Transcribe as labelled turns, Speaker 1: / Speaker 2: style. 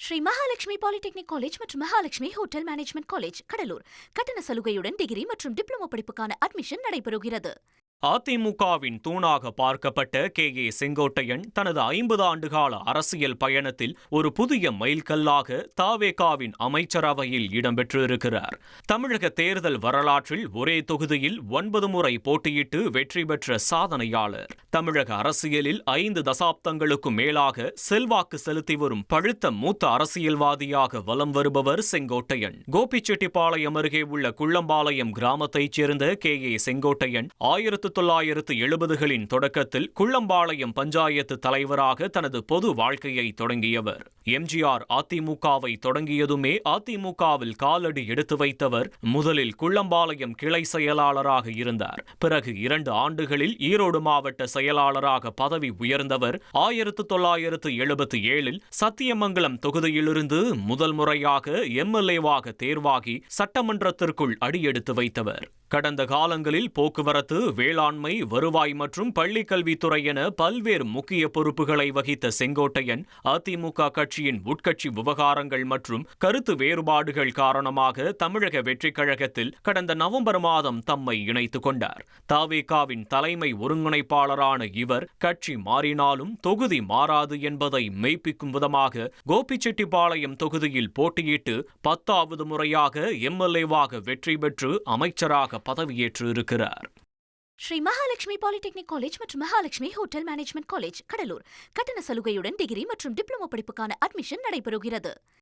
Speaker 1: Sri Mahalakshmi polytechnic college மற்றும் Mahalakshmi hotel management college Cuddalore கட்டண சலுகையுடன் degree மற்றும் டிப்ளமோ படிப்புக்கான அட்மிஷன் நடைபெறுகிறது.
Speaker 2: அதிமுகவின் தூணாக பார்க்கப்பட்ட கே. செங்கோட்டையன் தனது 50 ஆண்டுகால அரசியல் பயணத்தில் ஒரு புதிய மைல்கல்லாக தவேகாவின் அமைச்சரவையில் இடம்பெற்றிருக்கிறார். தமிழக தேர்தல் வரலாற்றில் ஒரே தொகுதியில் 9 முறை போட்டியிட்டு வெற்றி பெற்ற சாதனையாளர். தமிழக அரசியலில் 5 தசாப்தங்களுக்கும் மேலாக செல்வாக்கு செலுத்தி வரும் பழுத்த மூத்த அரசியல்வாதியாக வலம் வருபவர் செங்கோட்டையன். கோபிச்செட்டிப்பாளையம் அருகே உள்ள குள்ளம்பாளையம் கிராமத்தைச் சேர்ந்த கே. செங்கோட்டையன் 1970களின் தொடக்கத்தில் குள்ளம்பாளையம் பஞ்சாயத்து தலைவராக தனது பொது வாழ்க்கையை தொடங்கியவர். எம்ஜிஆர் அதிமுகவை தொடங்கியதுமே அதிமுகவில் காலடி எடுத்து வைத்தவர். முதலில் குள்ளம்பாளையம் கிளை செயலாளராக இருந்தார். பிறகு 2 ஆண்டுகளில் ஈரோடு மாவட்ட செயலாளராக பதவி உயர்ந்தவர். 1977இல் சத்தியமங்கலம் தொகுதியிலிருந்து முதல் முறையாக எம்எல்ஏவாக தேர்வாகி சட்டமன்றத்திற்குள் அடியெடுத்து வைத்தவர். கடந்த காலங்களில் போக்குவரத்து, வேளாண்மை, வருவாய் மற்றும் பள்ளிக்கல்வித்துறை என பல்வேறு முக்கிய பொறுப்புகளை வகித்த செங்கோட்டையன் அதிமுக கட்சியின் உட்கட்சி விவகாரங்கள் மற்றும் கருத்து வேறுபாடுகள் காரணமாக தமிழக வெற்றிக் கழகத்தில் கடந்த நவம்பர் மாதம் தம்மை இணைத்துக் கொண்டார். தவேகாவின் தலைமை ஒருங்கிணைப்பாளரான இவர் கட்சி மாறினாலும் தொகுதி மாறாது என்பதை மெய்ப்பிக்கும் விதமாக கோபிச்செட்டிப்பாளையம் தொகுதியில் போட்டியிட்டு 10வது முறையாக எம்எல்ஏவாக வெற்றி பெற்று அமைச்சராக பதவியேற்று இருக்கிறார்.
Speaker 1: ஸ்ரீ மகாலட்சுமி பாலிடெக்னிக் காலேஜ் மற்றும் Mahalakshmi hotel management college Cuddalore கட்டண சலுகையுடன் டிகிரி மற்றும் டிப்ளமோ படிப்புக்கான அட்மிஷன் நடைபெறுகிறது.